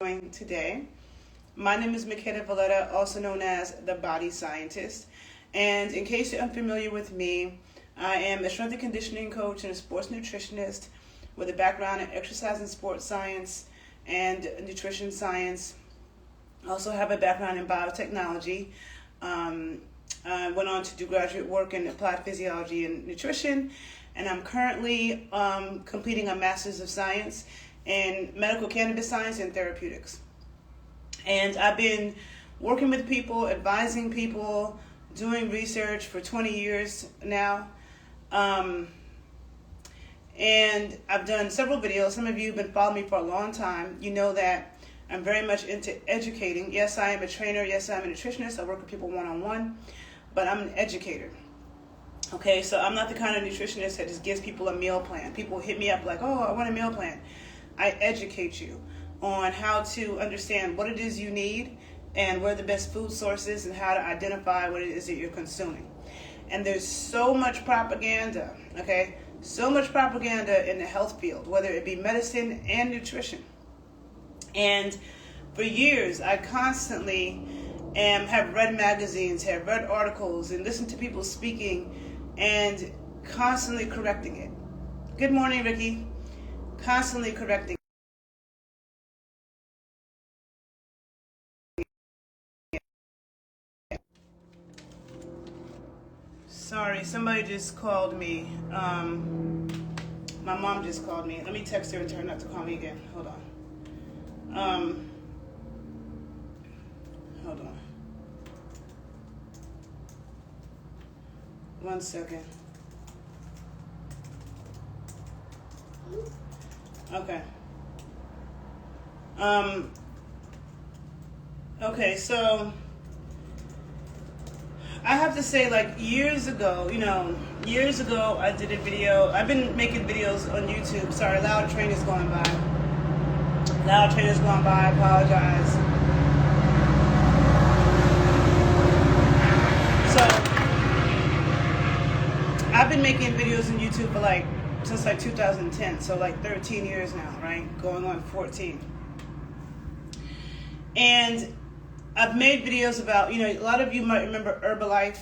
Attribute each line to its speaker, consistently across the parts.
Speaker 1: doing today. My name is Makeda Valletta, also known as the Body Scientist. And in case you're unfamiliar with me, I am a strength and conditioning coach and a sports nutritionist with a background in exercise and sports science and nutrition science. I also have a background in biotechnology. I went on to do graduate work in applied physiology and nutrition, and I'm currently completing a master's of science in medical cannabis science and therapeutics. And I've been working with people, advising people, doing research for 20 years now. And I've done several videos. Some of you have been following me for a long time. You know that I'm very much into educating. Yes, I am a trainer. Yes, I'm a nutritionist. I work with people one-on-one, but I'm an educator. Okay, so I'm not the kind of nutritionist that just gives people a meal plan. People hit me up like, oh, I want a meal plan. I educate you on how to understand what it is you need and where the best food source is and how to identify what it is that you're consuming. And there's so much propaganda, okay? So much propaganda in the health field, whether it be medicine and nutrition. And for years, I constantly have read magazines, have read articles, and listened to people speaking and constantly correcting it. Good morning, Ricky. Constantly correcting it. Sorry, somebody just called me. My mom just called me. Let me text her and tell her not to call me again. Hold on. Hold on. 1 second. Okay. Okay, so I have to say, like, years ago I did a video. I've been making videos on YouTube. Sorry, loud train is going by. Loud train is going by, I apologize. So, I've been making videos on YouTube for since 2010, so 13 years now, right? Going on 14. And I've made videos about, a lot of you might remember Herbal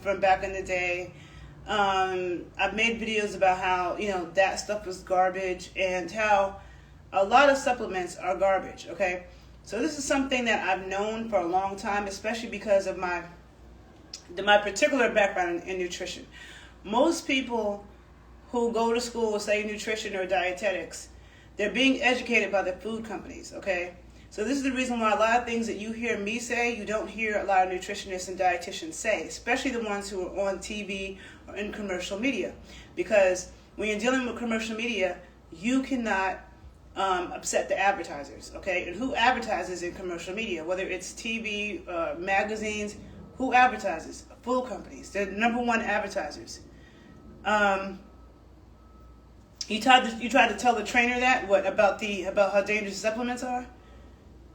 Speaker 1: from back in the day. I've made videos about how, that stuff was garbage and how a lot of supplements are garbage, okay? So this is something that I've known for a long time, especially because of my particular background in nutrition. Most people who go to school, say nutrition or dietetics, they're being educated by the food companies, okay? So this is the reason why a lot of things that you hear me say, you don't hear a lot of nutritionists and dietitians say, especially the ones who are on TV or in commercial media. Because when you're dealing with commercial media, you cannot upset the advertisers, okay? And who advertises in commercial media? Whether it's TV, magazines, who advertises? Food companies. They're the number one advertisers. You tried to tell the trainer that? What, about how dangerous supplements are?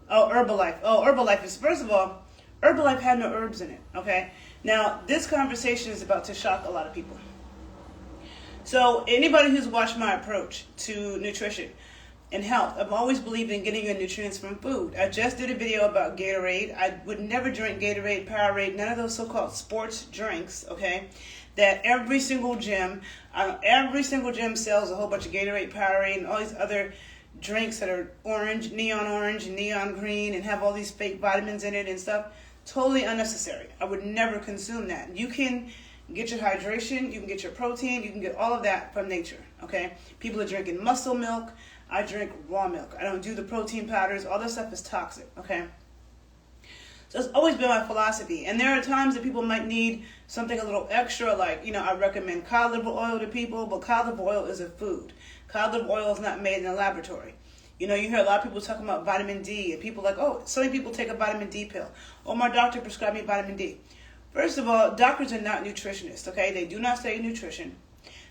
Speaker 1: Oh, Herbal. Oh, Herbal is, first of all, Herbal had no herbs in it, okay? Now, this conversation is about to shock a lot of people. So, anybody who's watched my approach to nutrition and health, I've always believed in getting your nutrients from food. I just did a video about Gatorade. I would never drink Gatorade, Powerade, none of those so-called sports drinks, okay? That every single gym sells a whole bunch of Gatorade, Powerade, and all these other drinks that are orange and neon green and have all these fake vitamins in it and stuff. Totally unnecessary. I would never consume that. You can get your hydration, you can get your protein, you can get all of that from nature, okay? People are drinking muscle milk. I drink raw milk. I don't do the protein powders. All that stuff is toxic, okay? So it's always been my philosophy. And there are times that people might need something a little extra, I recommend cod liver oil to people, but cod liver oil is a food. Cod liver oil is not made in a laboratory. You hear a lot of people talking about vitamin D, and people so many people take a vitamin D pill. Oh, my doctor prescribed me vitamin D. First of all, doctors are not nutritionists, okay? They do not study nutrition.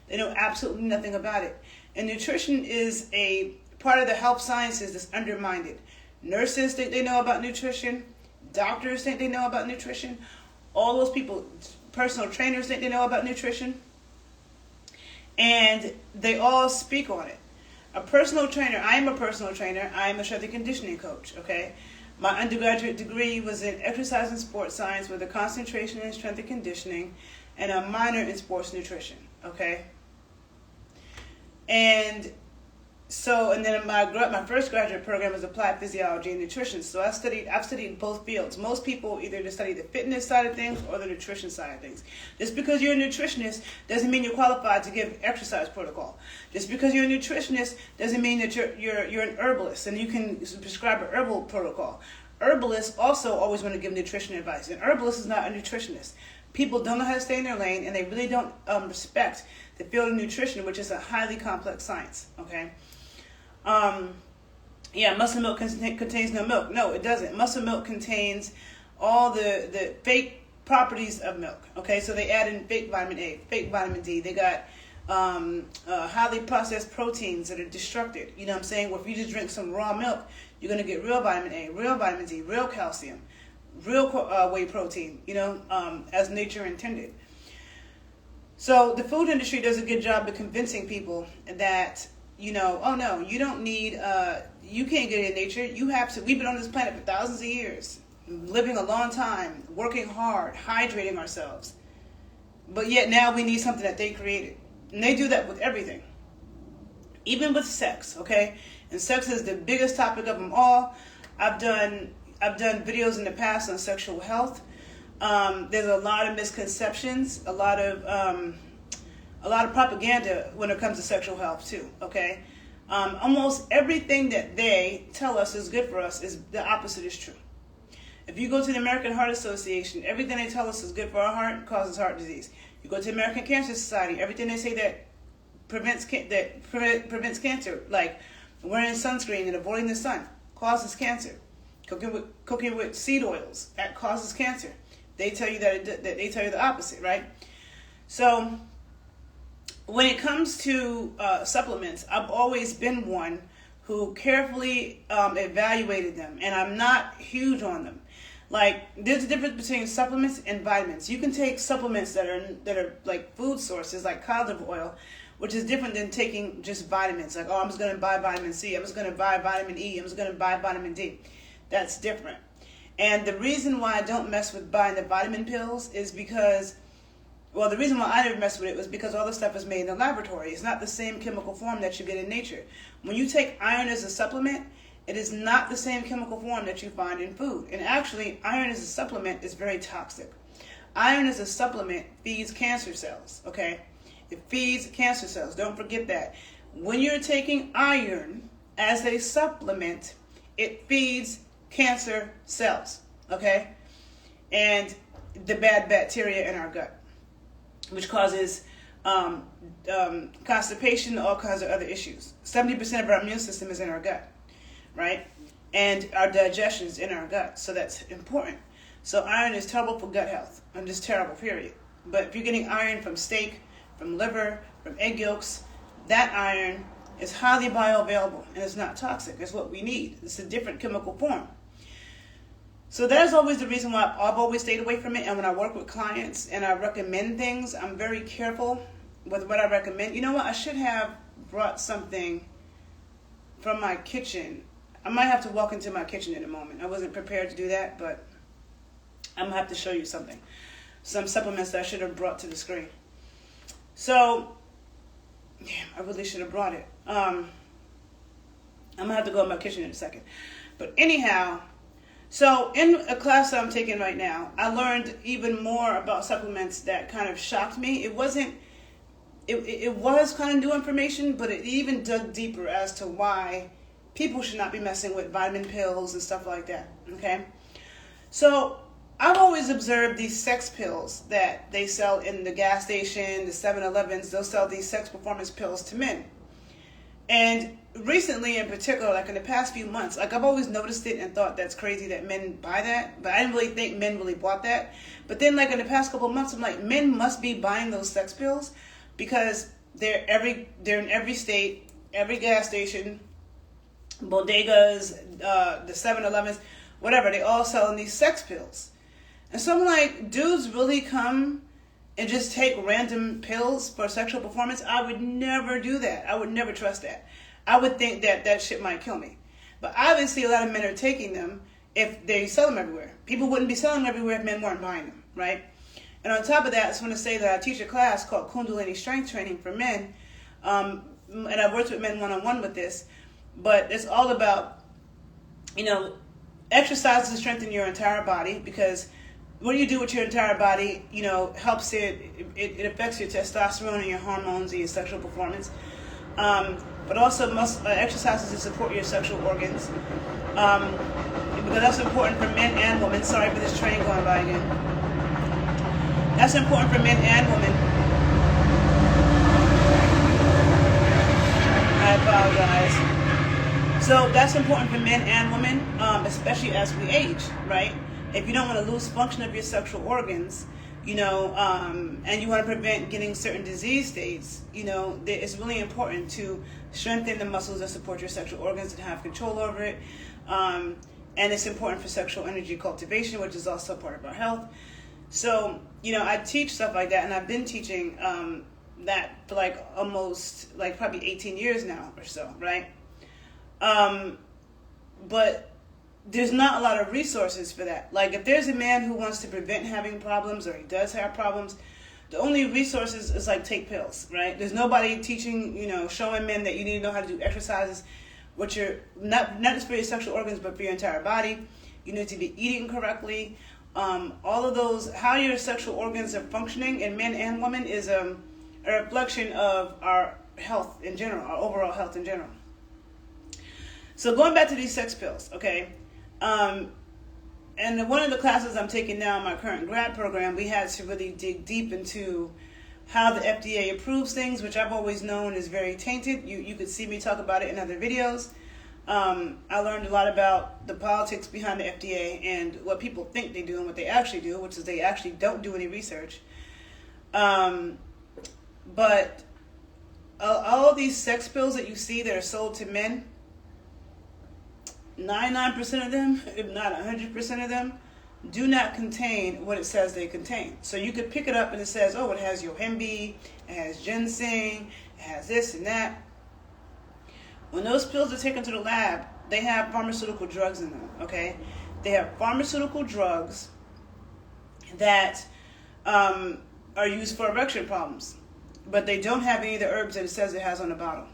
Speaker 1: They know absolutely nothing about it. And nutrition is a part of the health sciences that's undermined. Nurses think they know about nutrition. Doctors think they know about nutrition. All those people, personal trainers think they know about nutrition. And they all speak on it. A personal trainer. I am a personal trainer. I am a strength and conditioning coach. Okay. My undergraduate degree was in exercise and sports science with a concentration in strength and conditioning and a minor in sports nutrition. Okay. And then my first graduate program was applied physiology and nutrition. So I've studied both fields. Most people either just study the fitness side of things or the nutrition side of things. Just because you're a nutritionist doesn't mean you're qualified to give exercise protocol. Just because you're a nutritionist doesn't mean that you're an herbalist and you can prescribe a herbal protocol. Herbalists also always want to give nutrition advice. An herbalist is not a nutritionist. People don't know how to stay in their lane, and they really don't respect the field of nutrition, which is a highly complex science. Okay. Muscle milk contains no milk. No, it doesn't. Muscle milk contains all the fake properties of milk. Okay, so they add in fake vitamin A, fake vitamin D. They got highly processed proteins that are destructed. You know what I'm saying? Well, if you just drink some raw milk, you're going to get real vitamin A, real vitamin D, real calcium, real whey protein, as nature intended. So the food industry does a good job of convincing people that, oh no, you don't need, you can't get it in nature. You have to. We've been on this planet for thousands of years, living a long time, working hard, hydrating ourselves. But yet now we need something that they created. And they do that with everything. Even with sex, okay? And sex is the biggest topic of them all. I've done videos in the past on sexual health. There's a lot of misconceptions, a lot of propaganda when it comes to sexual health too. Okay, almost everything that they tell us is good for us is the opposite is true. If you go to the American Heart Association, everything they tell us is good for our heart causes heart disease. You go to the American Cancer Society, everything they say that prevents cancer, like wearing sunscreen and avoiding the sun, causes cancer. Cooking with seed oils, that causes cancer. They tell you that they tell you the opposite, right? So when it comes to supplements, I've always been one who carefully evaluated them, and I'm not huge on them. Like, there's a difference between supplements and vitamins. You can take supplements that are like food sources, like cod liver oil, which is different than taking just vitamins. Like, I'm just going to buy vitamin C, I'm just going to buy vitamin E, I'm just going to buy vitamin D. That's different. And the reason why I don't mess with buying the vitamin pills is because, the reason why I never mess with it was because all the stuff is made in the laboratory. It's not the same chemical form that you get in nature. When you take iron as a supplement, it is not the same chemical form that you find in food. And actually, iron as a supplement is very toxic. Iron as a supplement feeds cancer cells, okay? It feeds cancer cells. Don't forget that. When you're taking iron as a supplement, it feeds cancer cells, okay? And the bad bacteria in our gut, which causes constipation, all kinds of other issues. 70% of our immune system is in our gut, right? And our digestion is in our gut, so that's important. So iron is terrible for gut health, and just terrible, period. But if you're getting iron from steak, from liver, from egg yolks, that iron is highly bioavailable, and it's not toxic. It's what we need. It's a different chemical form. So that is always the reason why I've always stayed away from it. And when I work with clients and I recommend things, I'm very careful with what I recommend. You know what? I should have brought something from my kitchen. I might have to walk into my kitchen in a moment. I wasn't prepared to do that, but I'm going to have to show you something. Some supplements that I should have brought to the screen. So, I really should have brought it. I'm going to have to go in my kitchen in a second. But anyhow, so in a class that I'm taking right now, I learned even more about supplements that kind of shocked me. It was kind of new information, but it even dug deeper as to why people should not be messing with vitamin pills and stuff like that, okay? So I've always observed these sex pills that they sell in the gas station, the 7-Elevens. They'll sell these sex performance pills to men. And recently, in particular, like in the past few months, like I've always noticed it and thought that's crazy that men buy that, but I didn't really think men really bought that. But then, like in the past couple of months, I'm like, men must be buying those sex pills because they're in every state, every gas station, bodegas, the 7-Elevens, whatever. They all selling these sex pills, and so I'm like, dudes really come and just take random pills for sexual performance? I would never do that. I would never trust that. I would think that that shit might kill me. But obviously a lot of men are taking them if they sell them everywhere. People wouldn't be selling them everywhere if men weren't buying them, right? And on top of that, I just want to say that I teach a class called Kundalini Strength Training for Men. And I've worked with men one-on-one with this. But it's all about, exercises to strengthen your entire body, because what you do with your entire body, helps it affects your testosterone and your hormones and your sexual performance. But also exercises to support your sexual organs. Because that's important for men and women. Sorry for this train going by again. That's important for men and women. I apologize. So that's important for men and women, especially as we age, right? If you don't want to lose function of your sexual organs, and you want to prevent getting certain disease states, it's really important to strengthen the muscles that support your sexual organs and have control over it. And it's important for sexual energy cultivation, which is also part of our health. So, I teach stuff like that, and I've been teaching that for almost probably 18 years now or so, right? But there's not a lot of resources for that. Like, if there's a man who wants to prevent having problems, or he does have problems, the only resources is take pills, right? There's nobody teaching, showing men that you need to know how to do exercises, which are not just for your sexual organs, but for your entire body. You need to be eating correctly. All of those, how your sexual organs are functioning in men and women is a reflection of our health in general, our overall health in general. So going back to these sex pills, okay? And one of the classes I'm taking now in my current grad program, we had to really dig deep into how the FDA approves things, which I've always known is very tainted. You could see me talk about it in other videos. I learned a lot about the politics behind the FDA and what people think they do and what they actually do, which is they actually don't do any research. But all these sex pills that you see that are sold to men, 99% of them, if not 100% of them, do not contain what it says they contain. So you could pick it up and it says, oh, it has yohimbe, it has ginseng, it has this and that. When those pills are taken to the lab, they have pharmaceutical drugs in them, okay? They have pharmaceutical drugs that are used for erection problems, but they don't have any of the herbs that it says it has on the bottle.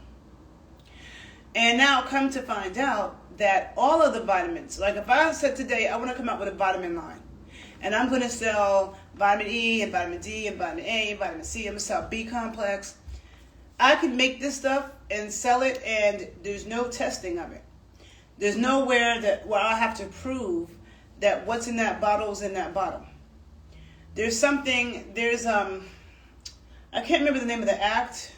Speaker 1: And now come to find out that all of the vitamins, like if I said today I want to come out with a vitamin line, and I'm going to sell vitamin E and vitamin D and vitamin A and vitamin C, I'm going to sell B complex, I can make this stuff and sell it, and there's no testing of it. There's nowhere where I have to prove that what's in that bottle is in that bottle. I can't remember the name of the act.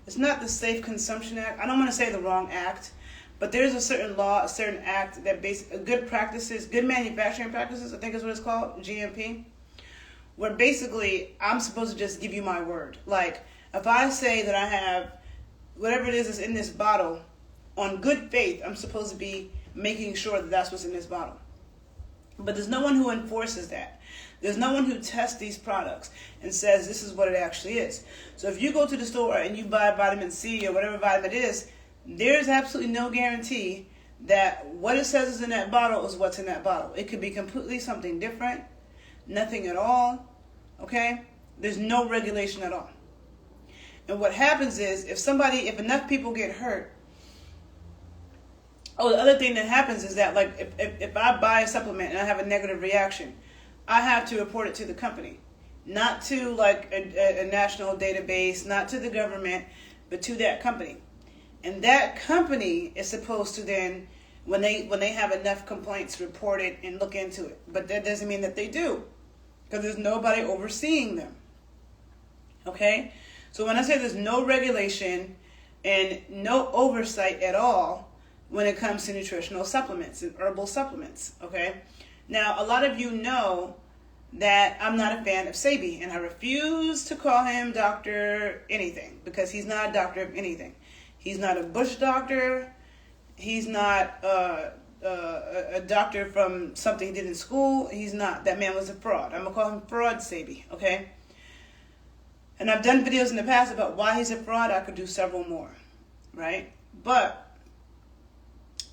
Speaker 1: It's not the Safe Consumption Act. I don't want to say the wrong act, but there's a certain law, a certain act that good practices, good manufacturing practices, I think is what it's called, GMP, where basically I'm supposed to just give you my word. Like, if I say that I have whatever it is that's in this bottle, on good faith, I'm supposed to be making sure that that's what's in this bottle. But there's no one who enforces that. There's no one who tests these products and says this is what it actually is. So if you go to the store and you buy vitamin C or whatever vitamin it is, there's absolutely no guarantee that what it says is in that bottle is what's in that bottle. It could be completely something different, nothing at all, okay? There's no regulation at all. And what happens is, if enough people get hurt, the other thing that happens is that, like, if I buy a supplement and I have a negative reaction, I have to report it to the company. Not to, like, a national database, not to the government, but to that company. And that company is supposed to then, when they have enough complaints, report it and look into it. But that doesn't mean that they do, because there's nobody overseeing them. Okay? So when I say there's no regulation and no oversight at all when it comes to nutritional supplements and herbal supplements, okay? Now, a lot of you know that I'm not a fan of Sebi, and I refuse to call him Dr. anything, because he's not a doctor of anything. He's not a Bush doctor. He's not a doctor from something he did in school. He's not. That man was a fraud. I'm going to call him Fraud Sebi, okay? And I've done videos in the past about why he's a fraud. I could do several more, right? But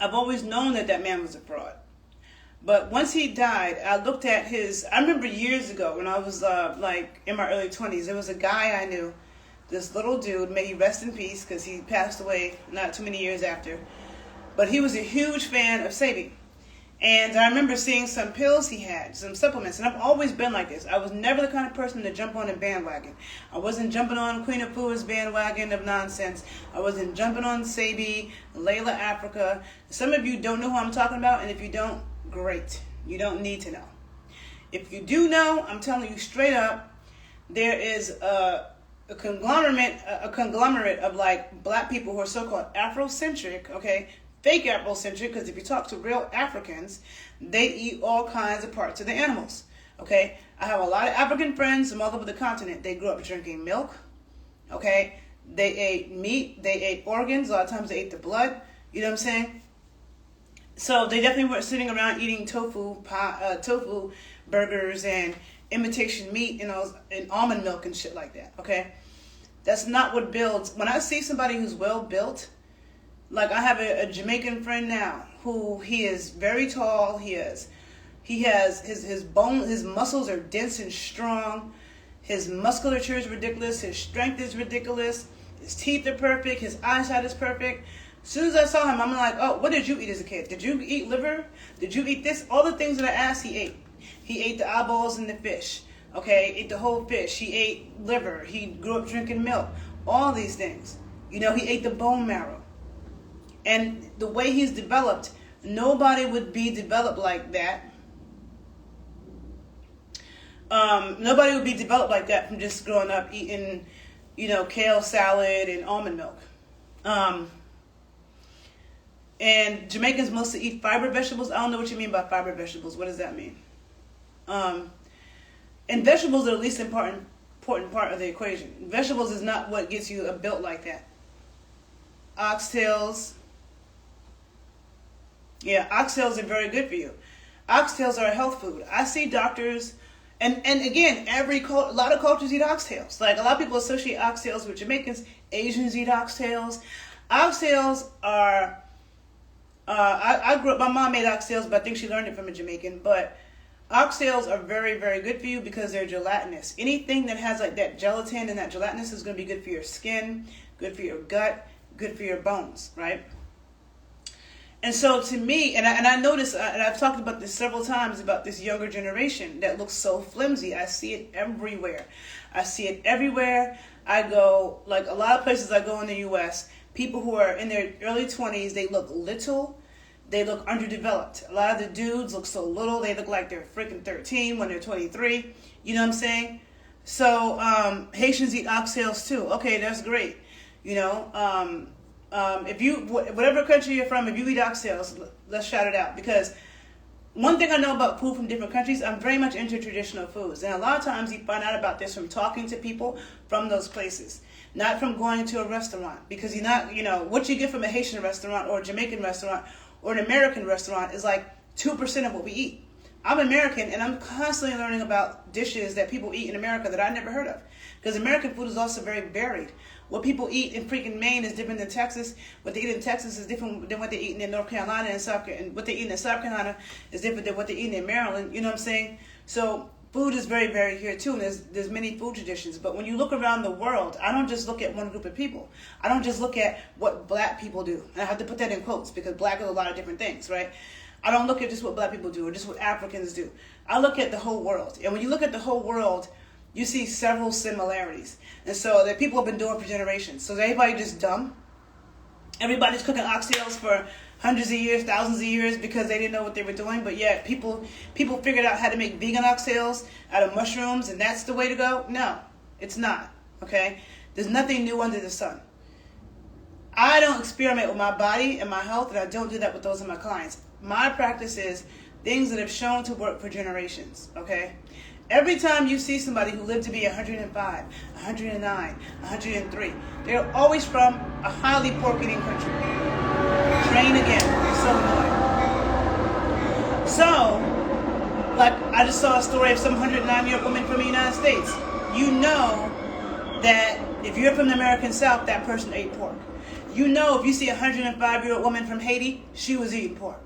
Speaker 1: I've always known that that man was a fraud. But once he died, I looked at I remember years ago when I was like in my early 20s, there was a guy I knew, this little dude, may he rest in peace because he passed away not too many years after. But he was a huge fan of saving. And I remember seeing some pills he had, some supplements, and I've always been like this. I was never the kind of person to jump on a bandwagon. I wasn't jumping on Queen of Pooh's bandwagon of nonsense. I wasn't jumping on Sabi, Layla Africa. Some of you don't know who I'm talking about, and if you don't, great. You don't need to know. If you do know, I'm telling you straight up, there is a conglomerate of like black people who are so-called Afrocentric, okay? Fake Afrocentric, because if you talk to real Africans, they eat all kinds of parts of the animals, okay? I have a lot of African friends from all over the continent. They grew up drinking milk, okay? They ate meat, they ate organs, a lot of times they ate the blood, you know what I'm saying? So they definitely weren't sitting around eating tofu burgers and imitation meat, you know, and almond milk and shit like that, okay? That's not what builds. When I see somebody who's well built, like I have a Jamaican friend now who he is very tall. He has his muscles are dense and strong. His musculature is ridiculous. His strength is ridiculous. His teeth are perfect. His eyesight is perfect. As soon as I saw him, I'm like, oh, what did you eat as a kid? Did you eat liver? Did you eat this? All the things that I asked, he ate. He ate the eyeballs and the fish. Okay, ate the whole fish. He ate liver. He grew up drinking milk. All these things. You know, he ate the bone marrow. And the way he's developed, nobody would be developed like that. Nobody would be developed like that from just growing up eating, you know, kale salad and almond milk. And Jamaicans mostly eat fiber vegetables. I don't know what you mean by fiber vegetables. What does that mean? And vegetables are the least important part of the equation. Vegetables is not what gets you built like that. Oxtails. Yeah, oxtails are very good for you. Oxtails are a health food. I see doctors, and again, a lot of cultures eat oxtails. Like a lot of people associate oxtails with Jamaicans. Asians eat oxtails. Oxtails are, I grew up, my mom made oxtails, but I think she learned it from a Jamaican. But oxtails are very, very good for you because they're gelatinous. Anything that has like that gelatin and that gelatinous is going to be good for your skin, good for your gut, good for your bones, right? And so to me, and I notice, and I've talked about this several times, about this younger generation that looks so flimsy. I see it everywhere. I go, like a lot of places I go in the U.S., people who are in their early 20s, they look little, they look underdeveloped. A lot of the dudes look so little, they look like they're freaking 13 when they're 23. You know what I'm saying? So Haitians eat oxtails too. Okay, that's great. You know, if you, whatever country you're from, if you eat oxtails, let's shout it out. Because one thing I know about food from different countries, I'm very much into traditional foods. And a lot of times you find out about this from talking to people from those places, not from going to a restaurant. Because you're not, you know, what you get from a Haitian restaurant or a Jamaican restaurant or an American restaurant is like 2% of what we eat. I'm American, and I'm constantly learning about dishes that people eat in America that I never heard of. Because American food is also very varied. What people eat in freaking Maine is different than Texas. What they eat in Texas is different than what they eat in North Carolina and South Carolina. And what they eat in South Carolina is different than what they eat in Maryland. You know what I'm saying? So food is very varied here too, and there's many food traditions. But when you look around the world, I don't just look at one group of people. I don't just look at what black people do. And I have to put that in quotes because black is a lot of different things, right? I don't look at just what black people do or just what Africans do. I look at the whole world. And when you look at the whole world, you see several similarities. And so that people have been doing for generations. So is everybody just dumb? Everybody's cooking oxtails for hundreds of years, thousands of years because they didn't know what they were doing. But yet people figured out how to make vegan oxtails out of mushrooms, and that's the way to go? No, it's not. Okay? There's nothing new under the sun. I don't experiment with my body and my health, and I don't do that with those of my clients. My practice is things that have shown to work for generations. Okay? Every time you see somebody who lived to be 105, 109, 103, they're always from a highly pork-eating country. Train again. So annoying. So, like, I just saw a story of some 109-year-old woman from the United States. You know that if you're from the American South, that person ate pork. You know, if you see a 105-year-old woman from Haiti, she was eating pork.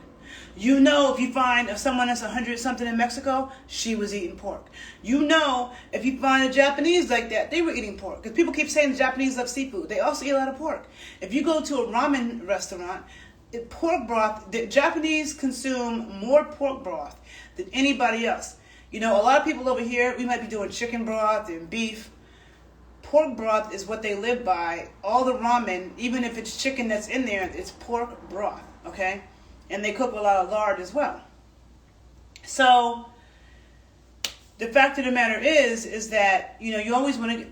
Speaker 1: You know, if you find someone that's 100-something in Mexico, she was eating pork. You know, if you find a Japanese like that, they were eating pork. Because people keep saying the Japanese love seafood. They also eat a lot of pork. If you go to a ramen restaurant, pork broth, the Japanese consume more pork broth than anybody else. You know, a lot of people over here, we might be doing chicken broth and beef. Pork broth is what they live by. All the ramen, even if it's chicken that's in there, it's pork broth, okay? And they cook with a lot of lard as well. So the fact of the matter is that, you know, you always want to,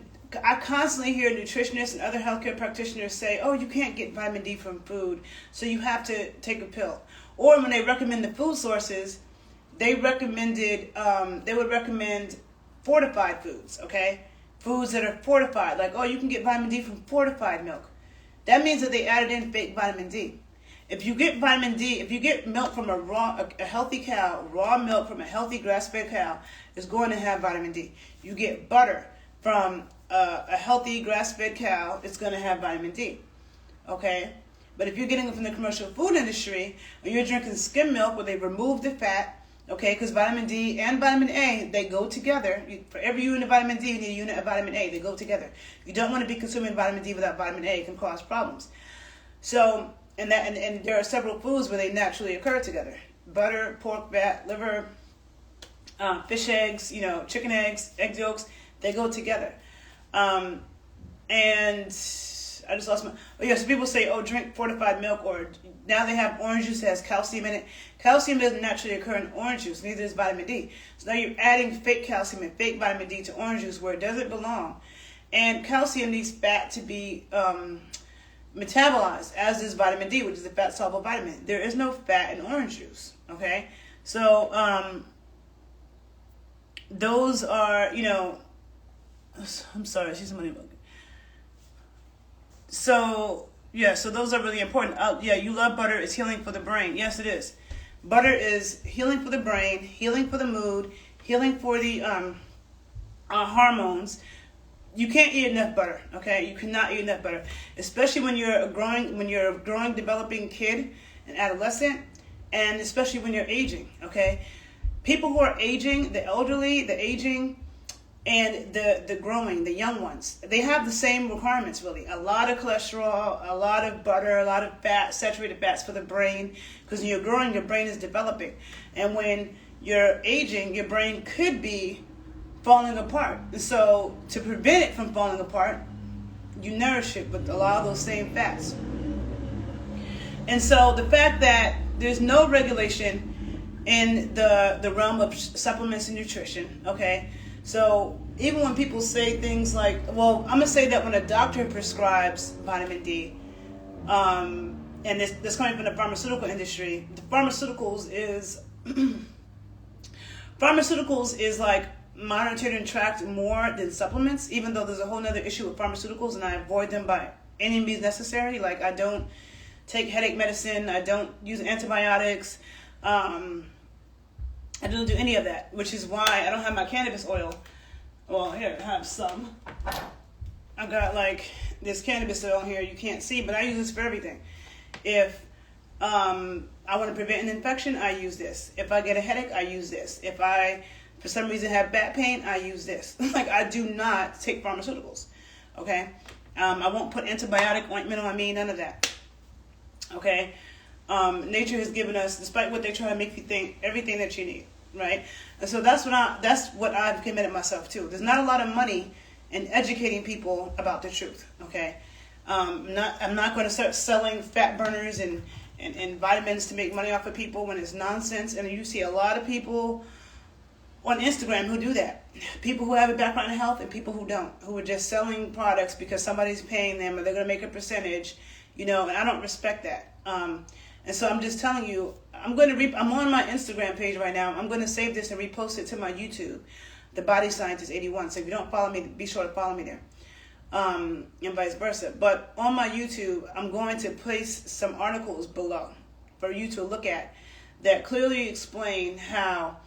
Speaker 1: I constantly hear nutritionists and other healthcare practitioners say, oh, you can't get vitamin D from food, so you have to take a pill. Or when they recommend the food sources, they would recommend fortified foods, okay? Foods that are fortified, like, oh, you can get vitamin D from fortified milk. That means that they added in fake vitamin D. If you get vitamin D, if you get milk from a healthy cow, raw milk from a healthy grass-fed cow is going to have vitamin D. You get butter from a healthy grass-fed cow, it's going to have vitamin D, okay? But if you're getting it from the commercial food industry, or you're drinking skim milk where they remove the fat, okay, because vitamin D and vitamin A, they go together. For every unit of vitamin D, you need a unit of vitamin A. They go together. You don't want to be consuming vitamin D without vitamin A. It can cause problems. So, and there are several foods where they naturally occur together. Butter, pork fat, liver, fish eggs, you know, chicken eggs, egg yolks, they go together. And I just lost my, oh yeah, so people say, oh, drink fortified milk, or now they have orange juice that has calcium in it. Calcium doesn't naturally occur in orange juice, neither does vitamin D. So now you're adding fake calcium and fake vitamin D to orange juice where it doesn't belong. And calcium needs fat to be metabolized, as does vitamin D, which is a fat-soluble vitamin. There is no fat in orange juice, okay? So those are, you know, I'm sorry, I see somebody. So, yeah, so those are really important. Yeah, you love butter. It's healing for the brain. Yes, it is. Butter is healing for the brain, healing for the mood, healing for the hormones. You can't eat enough butter, okay? You cannot eat enough butter, especially when you're a growing, developing kid, an adolescent, and especially when you're aging, okay? People who are aging, the elderly, the aging, and the growing, the young ones, they have the same requirements, really. A lot of cholesterol, a lot of butter, a lot of fat, saturated fats for the brain, because when you're growing, your brain is developing. And when you're aging, your brain could be falling apart. And so to prevent it from falling apart, you nourish it with a lot of those same fats. And so the fact that there's no regulation in the realm of supplements and nutrition, okay? So even when people say things like, well, I'm going to say that when a doctor prescribes vitamin D, and this coming from the pharmaceutical industry, the pharmaceuticals is like monitored and tracked more than supplements, even though there's a whole other issue with pharmaceuticals, and I avoid them by any means necessary. Like, I don't take headache medicine, I don't use antibiotics, I don't do any of that, which is why I don't have my cannabis oil. Well, here, I have some. I got like this cannabis oil here you can't see, but I use this for everything. If I want to prevent an infection, I use this. If I get a headache, I use this. If I, for some reason, have back pain, I use this. Like, I do not take pharmaceuticals, okay? I won't put antibiotic ointment on me, none of that, okay? Nature has given us, despite what they try to make you think, everything that you need, right? And so that's what I've committed myself to. There's not a lot of money in educating people about the truth, okay? I'm not going to start selling fat burners and vitamins to make money off of people when it's nonsense. And you see a lot of people on Instagram who do that. People who have a background in health and people who don't, who are just selling products because somebody's paying them or they're going to make a percentage, you know, and I don't respect that. And so I'm just telling you, I'm on my Instagram page right now. I'm going to save this and repost it to my YouTube, The Body Scientist 81. So if you don't follow me, be sure to follow me there. And vice versa. But on my YouTube, I'm going to place some articles below for you to look at that clearly explain how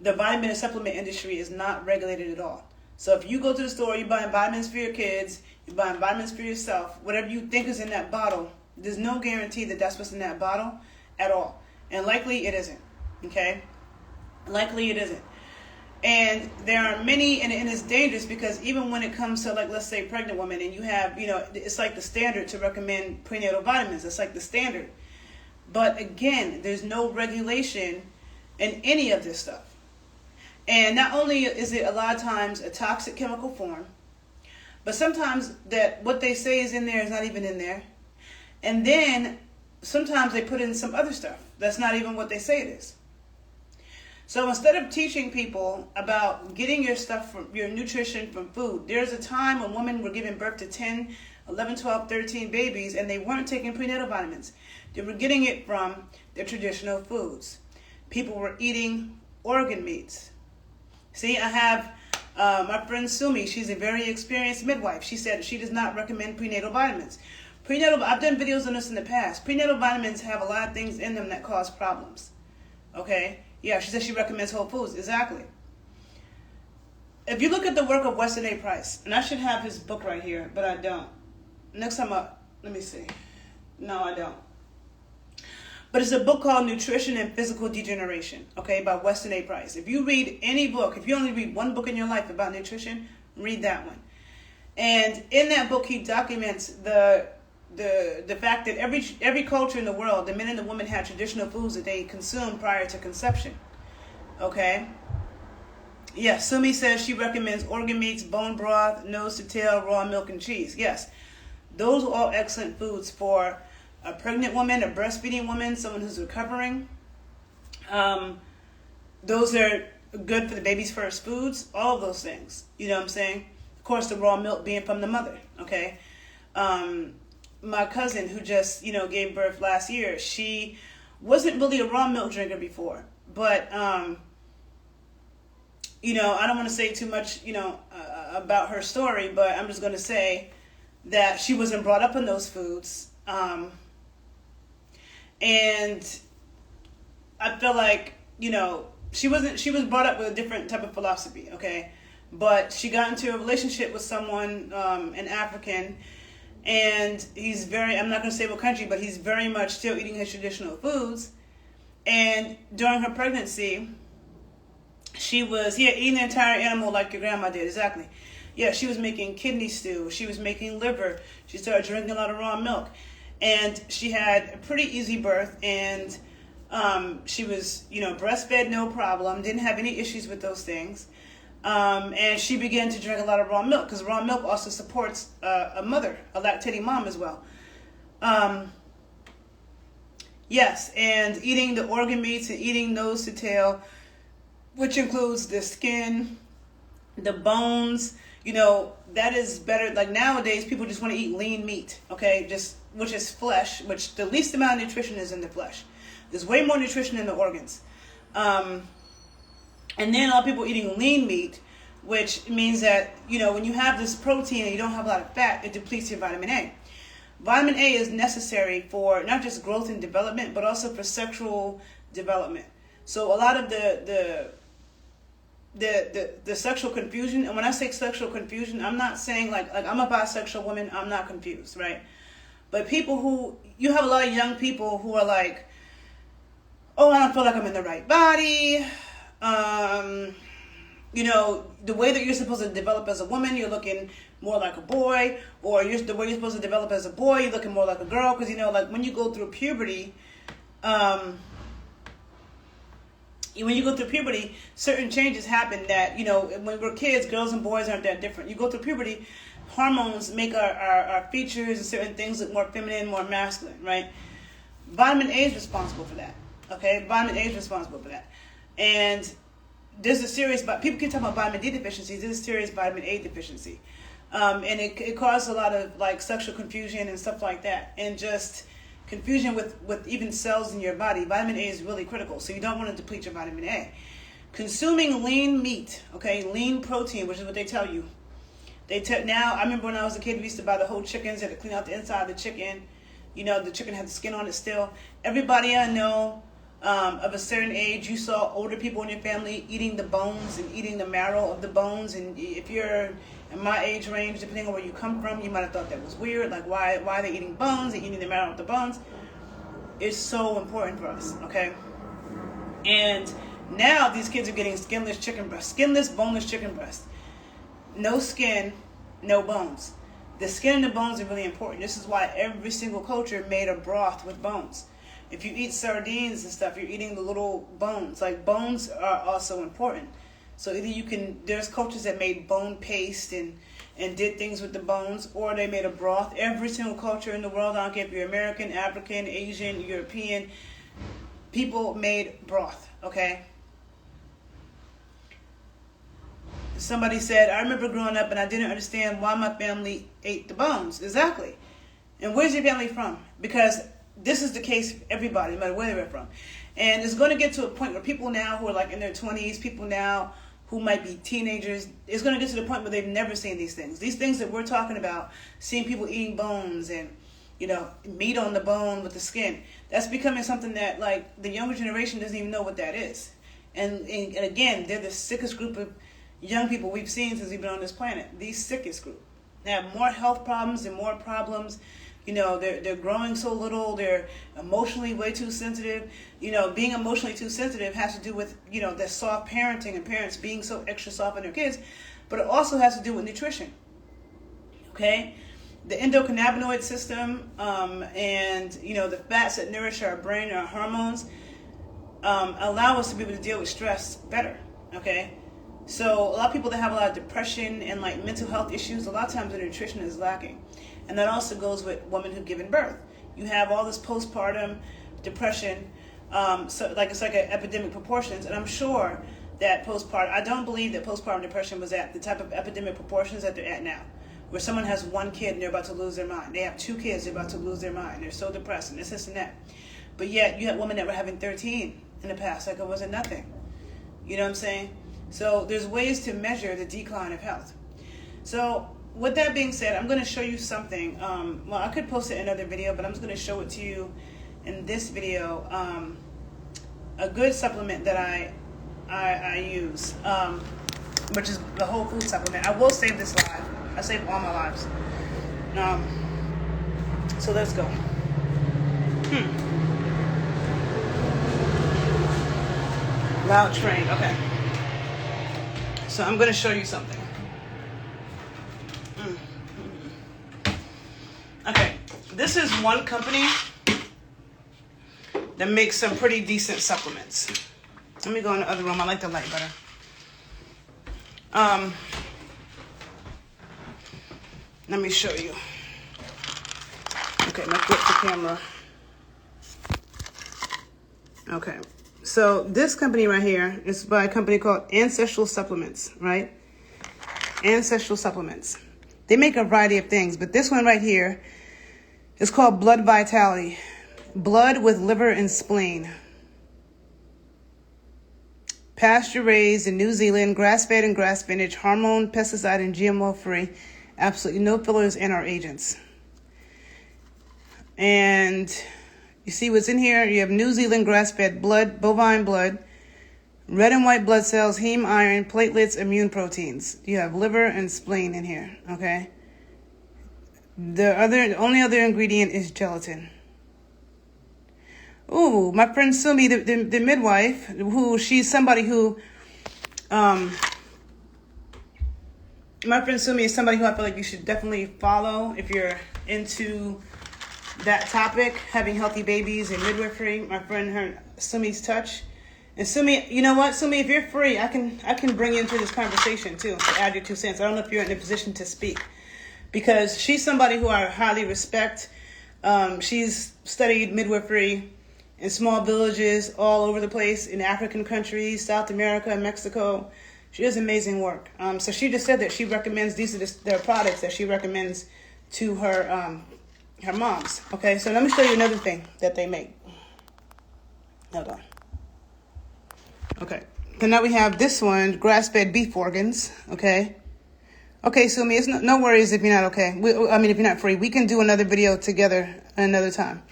Speaker 1: the vitamin and supplement industry is not regulated at all. So if you go to the store, you're buying vitamins for your kids, you're buying vitamins for yourself, whatever you think is in that bottle, there's no guarantee that that's what's in that bottle at all. And likely it isn't, okay? Likely it isn't. And there are many, and it's dangerous because even when it comes to, like, let's say pregnant women, and you have, it's like the standard to recommend prenatal vitamins. It's like the standard. But again, there's no regulation in any of this stuff. And not only is it a lot of times a toxic chemical form, but sometimes that what they say is in there is not even in there. And then sometimes they put in some other stuff that's not even what they say it is. So instead of teaching people about getting your stuff from your nutrition from food, there's a time when women were giving birth to 10, 11, 12, 13 babies, and they weren't taking prenatal vitamins. They were getting it from their traditional foods. People were eating organ meats. See, I have my friend Sumi. She's a very experienced midwife. She said she does not recommend prenatal vitamins. I've done videos on this in the past. Prenatal vitamins have a lot of things in them that cause problems. Okay? Yeah, she said she recommends whole foods. Exactly. If you look at the work of Weston A. Price, and I should have his book right here, but I don't. Next time up, let me see. No, I don't. But it's a book called Nutrition and Physical Degeneration, okay, by Weston A. Price. If you read any book, if you only read one book in your life about nutrition, read that one. And in that book, he documents the fact that every culture in the world, the men and the women had traditional foods that they consumed prior to conception. Okay? Yes, Sumi says she recommends organ meats, bone broth, nose to tail, raw milk, and cheese. Yes, those are all excellent foods for a pregnant woman, a breastfeeding woman, someone who's recovering. Those are good for the baby's first foods, all of those things. You know what I'm saying? Of course, the raw milk being from the mother, okay? My cousin who just, gave birth last year, she wasn't really a raw milk drinker before. But, I don't want to say too much, about her story, but I'm just going to say that she wasn't brought up in those foods. And I feel like, she was brought up with a different type of philosophy, okay? But she got into a relationship with someone, an African, and he's I'm not going to say what country, but he's very much still eating his traditional foods. And during her pregnancy, he had eaten the entire animal like your grandma did, exactly. Yeah, she was making kidney stew. She was making liver. She started drinking a lot of raw milk. And she had a pretty easy birth, and she was, breastfed, no problem, didn't have any issues with those things. And she began to drink a lot of raw milk, because raw milk also supports a mother, a lactating mom as well. Yes, and eating the organ meats and eating nose to tail, which includes the skin, the bones, that is better. Like nowadays, people just want to eat lean meat, okay, which is flesh, which the least amount of nutrition is in the flesh. There's way more nutrition in the organs. And then a lot of people eating lean meat, which means that, when you have this protein and you don't have a lot of fat, it depletes your vitamin A. Vitamin A is necessary for not just growth and development, but also for sexual development. So a lot of the sexual confusion, and when I say sexual confusion, I'm not saying like I'm a bisexual woman, I'm not confused, right? But you have a lot of young people who are like, oh, I don't feel like I'm in the right body. The way that you're supposed to develop as a woman, you're looking more like a boy, or the way you're supposed to develop as a boy, you're looking more like a girl, because, like when you go through puberty, certain changes happen that, when we're kids, girls and boys aren't that different. You go through puberty, hormones make our features and certain things look more feminine, more masculine, right? Vitamin A is responsible for that, okay? Vitamin A is responsible for that. And there's a serious, people keep talking about vitamin D deficiencies, there's a serious vitamin A deficiency. And it causes a lot of like sexual confusion and stuff like that. And just confusion with even cells in your body. Vitamin A is really critical, so you don't want to deplete your vitamin A. Consuming lean meat, okay, lean protein, which is what they tell you. Now, I remember when I was a kid, we used to buy the whole chickens, had to clean out the inside of the chicken. The chicken had the skin on it still. Everybody I know of a certain age, you saw older people in your family eating the bones and eating the marrow of the bones. And if you're in my age range, depending on where you come from, you might have thought that was weird. Like, why are they eating bones and eating the marrow of the bones? It's so important for us, okay? And now these kids are getting skinless chicken breast, skinless, boneless chicken breast. No skin, no bones. The skin and the bones are really important. This is why every single culture made a broth with bones. If you eat sardines and stuff, you're eating the little bones. Like, bones are also important. So either there's cultures that made bone paste and did things with the bones, or they made a broth. Every single culture in the world, I don't care if you're American, African, Asian, European, people made broth, okay? Somebody said, I remember growing up and I didn't understand why my family ate the bones. Exactly. And where's your family from? Because this is the case for everybody, no matter where they're from. And it's going to get to a point where people now who are like in their 20s, people now who might be teenagers, it's going to get to the point where they've never seen these things. These things that we're talking about, seeing people eating bones and, meat on the bone with the skin, that's becoming something that, like, the younger generation doesn't even know what that is. And again, they're the sickest group of young people we've seen since we've been on this planet. The sickest group. They have more health problems and more problems. They're growing so little. They're emotionally way too sensitive. Being emotionally too sensitive has to do with, the soft parenting and parents being so extra soft on their kids. But it also has to do with nutrition. Okay? The endocannabinoid system and, the fats that nourish our brain, our hormones, allow us to be able to deal with stress better. Okay? So a lot of people that have a lot of depression and like mental health issues, a lot of times their nutrition is lacking. And that also goes with women who've given birth. You have all this postpartum depression, so like it's like an epidemic proportions. And I'm sure that I don't believe that postpartum depression was at the type of epidemic proportions that they're at now, where someone has one kid and they're about to lose their mind. They have 2 kids, they're about to lose their mind. They're so depressed and this and that. But yet you have women that were having 13 in the past, like it wasn't nothing. You know what I'm saying? So there's ways to measure the decline of health. So with that being said, I'm going to show you something. I could post it in another video, but I'm just going to show it to you in this video. A good supplement that I use, which is the whole food supplement. I will save this live. I save all my lives. So let's go. Loud train. Okay. So I'm going to show you something. Okay, this is one company that makes some pretty decent supplements. Let me go in the other room. I like the light better. Let me show you. Okay, let's flip the camera. Okay. So this company right here is by a company called Ancestral Supplements, right? Ancestral Supplements. They make a variety of things, but this one right here is called Blood Vitality. Blood with liver and spleen. Pasture raised in New Zealand, grass-fed and grass finished, hormone, pesticide, and GMO free. Absolutely no fillers and or agents. And you see what's in here? You have New Zealand grass-fed blood, bovine blood, red and white blood cells, heme iron, platelets, immune proteins. You have liver and spleen in here, okay? The only other ingredient is gelatin. Ooh, my friend Sumi, the midwife, she's somebody who, my friend Sumi is somebody who I feel like you should definitely follow if you're into that topic, having healthy babies and midwifery. My friend, Sumi's Touch. And Sumi, you know what, Sumi, if you're free, I can bring you into this conversation too, to add your 2 cents. I don't know if you're in a position to speak, because she's somebody who I highly respect. She's studied midwifery in small villages all over the place, in African countries, South America, Mexico. She does amazing work. So she just said that she recommends, these are their products that she recommends to her moms. Okay, so let me show you another thing that they make. Hold on. Okay, so now we have this one, grass-fed beef organs, okay? Okay, Sumi, it's no worries if you're not okay. If you're not free. We can do another video together another time.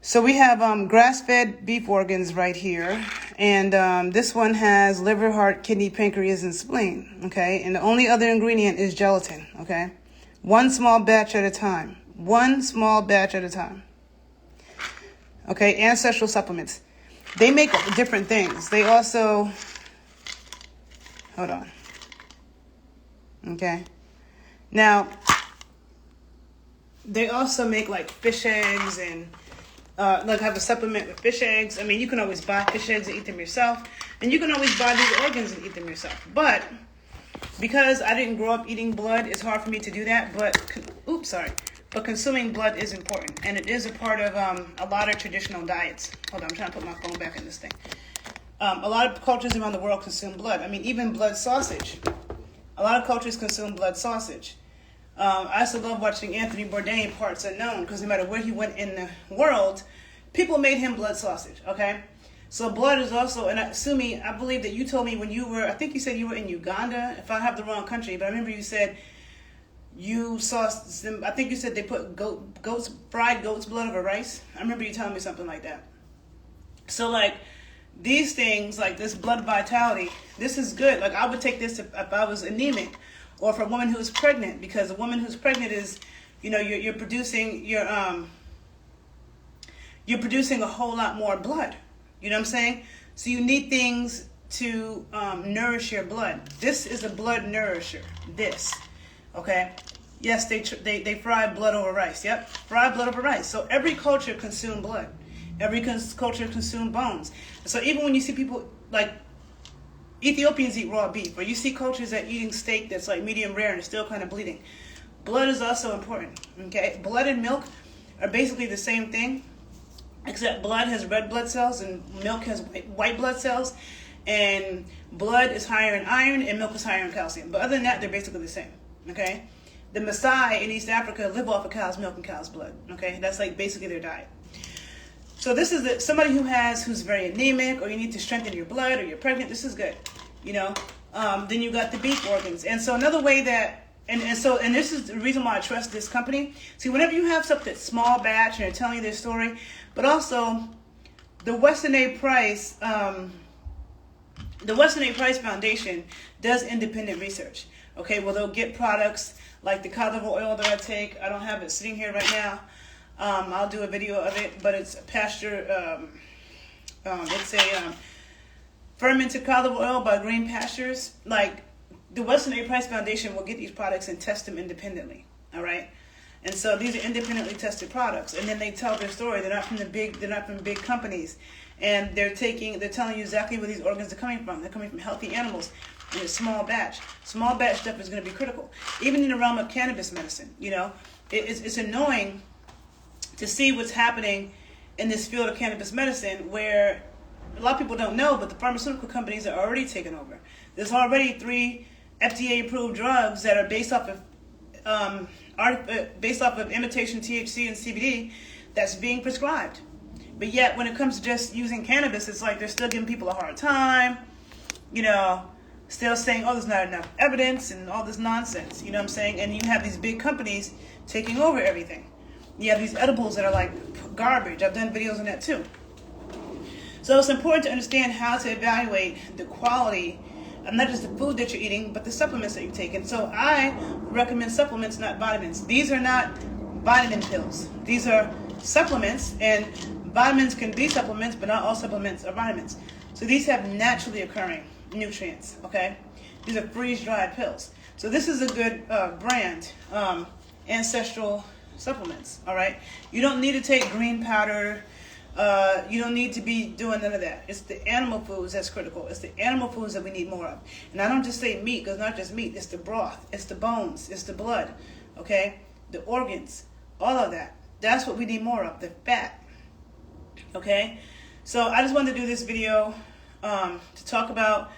Speaker 1: So we have grass-fed beef organs right here. And this one has liver, heart, kidney, pancreas, and spleen. Okay. And the only other ingredient is gelatin. Okay. One small batch at a time. One small batch at a time. Okay. Ancestral supplements. They make different things. They also, hold on. Okay. Now, they also make like fish eggs and like have a supplement with fish eggs. I mean, you can always buy fish eggs and eat them yourself. And you can always buy these organs and eat them yourself. But because I didn't grow up eating blood, it's hard for me to do that. But, But consuming blood is important. And it is a part of a lot of traditional diets. Hold on, I'm trying to put my phone back in this thing. A lot of cultures around the world consume blood. I mean, even blood sausage. A lot of cultures consume blood sausage. I also love watching Anthony Bourdain, Parts Unknown, because no matter where he went in the world, people made him blood sausage, okay? So blood is also, and Sumi, I believe that you told me when you were, I think you said you were in Uganda, if I have the wrong country, but I remember you said you saw some, I think you said they put fried goat's blood over rice. I remember you telling me something like that. So like, these things, like this blood vitality, this is good. Like I would take this if I was anemic, or for a woman who's pregnant, because a woman who's pregnant is, you know, you're producing you're producing a whole lot more blood. You know what I'm saying? So you need things to nourish your blood. This is a blood nourisher. This, okay? Yes, they fry blood over rice. Yep, fry blood over rice. So every culture consumed blood. Every culture consumed bones. So even when you see people like Ethiopians eat raw beef, or you see cultures that eating steak that's like medium rare and it's still kind of bleeding. Blood is also important, okay? Blood and milk are basically the same thing, except blood has red blood cells and milk has white blood cells, and blood is higher in iron and milk is higher in calcium. But other than that, they're basically the same, okay? The Maasai in East Africa live off of cow's milk and cow's blood, okay? That's like basically their diet. So this is somebody who's very anemic, or you need to strengthen your blood, or you're pregnant. This is good, you know. Then you got the beef organs, and so another way that, and this is the reason why I trust this company. See, whenever you have something that's small batch and they're telling you their story, but also the Weston A. Price, Foundation does independent research. Okay, well they'll get products like the cod liver oil that I take. I don't have it sitting here right now. I'll do a video of it, but it's pasture, it's a fermented cod liver oil by Green Pastures. Like, the Weston A. Price Foundation will get these products and test them independently, all right? And so these are independently tested products, and then they tell their story. They're not from big companies, and they're telling you exactly where these organs are coming from. They're coming from healthy animals in a small batch. Small batch stuff is going to be critical, even in the realm of cannabis medicine. You know, it's annoying to see what's happening in this field of cannabis medicine, where a lot of people don't know, but the pharmaceutical companies are already taking over. There's already 3 FDA-approved drugs that are based off of imitation THC and CBD that's being prescribed. But yet, when it comes to just using cannabis, it's like they're still giving people a hard time, you know, still saying, oh, there's not enough evidence and all this nonsense, you know what I'm saying? And you have these big companies taking over everything. You have these edibles that are like garbage. I've done videos on that too. So it's important to understand how to evaluate the quality of not just the food that you're eating, but the supplements that you're taking. So I recommend supplements, not vitamins. These are not vitamin pills. These are supplements, and vitamins can be supplements, but not all supplements are vitamins. So these have naturally occurring nutrients, okay? These are freeze-dried pills. So this is a good brand, Ancestral Supplements, all right? You don't need to take green powder. You don't need to be doing none of that. It's the animal foods that's critical. It's the animal foods that we need more of. And I don't just say meat, because it's not just meat. It's the broth. It's the bones. It's the blood, okay? The organs, all of that. That's what we need more of, the fat, okay? So I just wanted to do this video to talk about,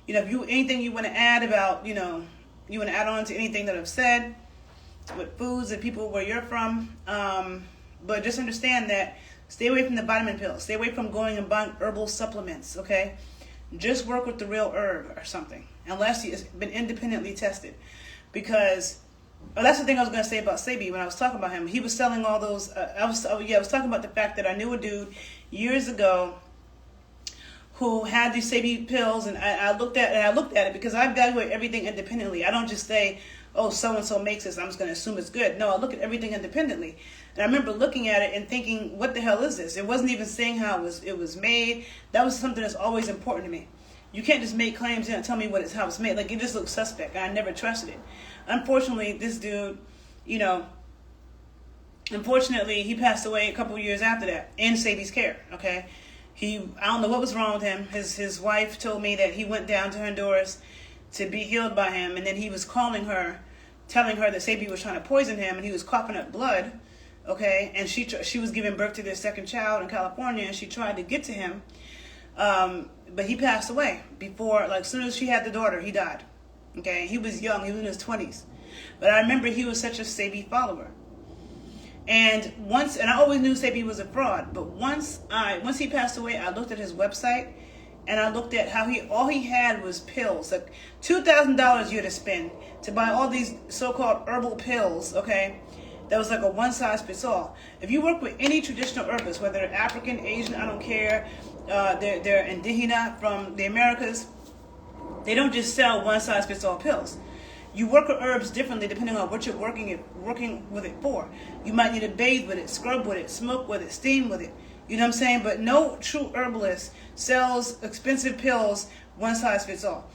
Speaker 1: you know, anything you want to add about, you know, you want to add on to anything that I've said with foods and people where you're from. But just understand that stay away from the vitamin pills. Stay away from going and buying herbal supplements, okay? Just work with the real herb or something, unless it's been independently tested. Because Oh, that's the thing I was going to say about Sebi when I was talking about him. He was selling all those. I was talking about the fact that I knew a dude years ago who had these Sebi pills, and I looked at it because I evaluate everything independently. I don't just say, oh, so and so makes this, I'm just going to assume it's good. No, I look at everything independently. And I remember looking at it and thinking, what the hell is this? It wasn't even saying how it was made. That was something that's always important to me. You can't just make claims and tell me how it's made. Like, it just looks suspect, and I never trusted it. Unfortunately, this dude, unfortunately, he passed away a couple of years after that in Sebi's care, okay? I don't know what was wrong with him. His wife told me that he went down to Honduras to be healed by him, and then he was calling her, telling her that Sebi was trying to poison him, and he was coughing up blood, okay? And she was giving birth to their second child in California, and she tried to get to him, but he passed away before, like, as soon as she had the daughter, he died, okay? He was young. He was in his 20s. But I remember he was such a Sebi follower. And I always knew Sebi was a fraud, but once he passed away, I looked at his website, and I looked at how all he had was pills, like $2,000 you had to spend to buy all these so-called herbal pills, okay? That was like a one-size-fits-all. If you work with any traditional herbalists, whether they're African, Asian, I don't care, they're indigena from the Americas, they don't just sell one-size-fits-all pills. You work with herbs differently depending on what you're working with it for. You might need to bathe with it, scrub with it, smoke with it, steam with it. You know what I'm saying? But no true herbalist sells expensive pills one size fits all.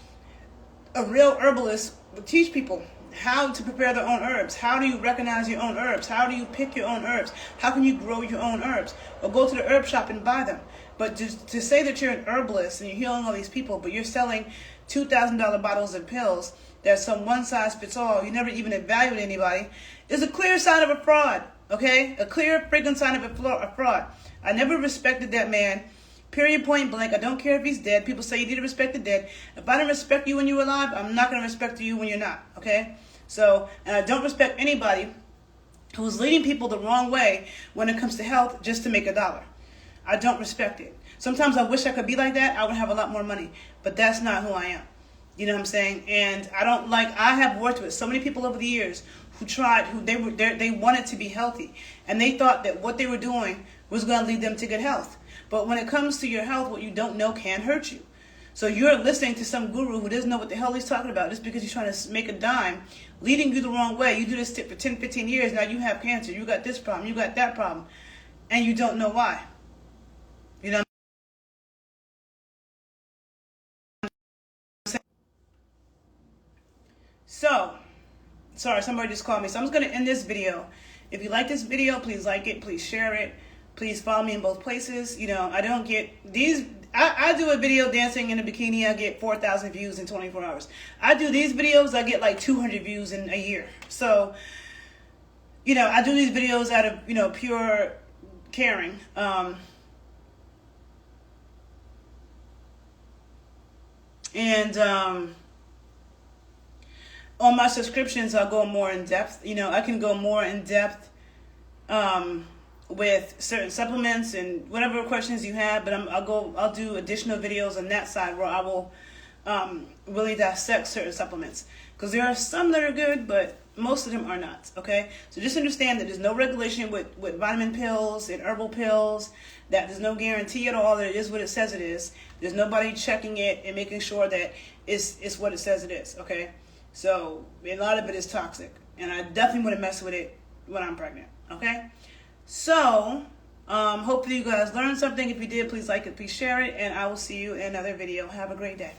Speaker 1: A real herbalist will teach people how to prepare their own herbs. How do you recognize your own herbs? How do you pick your own herbs? How can you grow your own herbs? Or go to the herb shop and buy them. But to say that you're an herbalist and you're healing all these people, but you're selling $2,000 bottles of pills that's some one-size-fits-all, you never even evaluate anybody, is a clear sign of a fraud, okay? A clear freaking sign of a fraud. I never respected that man, period, point blank. I don't care if he's dead. People say you need to respect the dead. If I didn't respect you when you were alive, I'm not going to respect you when you're not, okay? So, and I don't respect anybody who's leading people the wrong way when it comes to health just to make $1. I don't respect it. Sometimes I wish I could be like that. I would have a lot more money, but that's not who I am. You know what I'm saying? And I have worked with so many people over the years they wanted to be healthy, and they thought that what they were doing was going to lead them to good health. But when it comes to your health, what you don't know can hurt you. So you're listening to some guru who doesn't know what the hell he's talking about just because he's trying to make a dime, leading you the wrong way. You do this for 10, 15 years, now you have cancer, you got this problem, you got that problem, and you don't know why. You know? So, sorry, somebody just called me. So I'm just going to end this video. If you like this video, please like it. Please share it. Please follow me in both places. I don't get these. I do a video dancing in a bikini. I get 4,000 views in 24 hours. I do these videos. I get like 200 views in a year. So, I do these videos out of, pure caring. On my subscriptions, I'll go more in depth. I can go more in depth with certain supplements and whatever questions you have. But I'll do additional videos on that side where I will really dissect certain supplements, because there are some that are good, but most of them are not. Okay, so just understand that there's no regulation with vitamin pills and herbal pills. That there's no guarantee at all that it is what it says it is. There's nobody checking it and making sure that it's what it says it is. Okay. So a lot of it is toxic, and I definitely wouldn't mess with it when I'm pregnant, okay? So, hopefully you guys learned something. If you did, please like it, please share it, and I will see you in another video. Have a great day.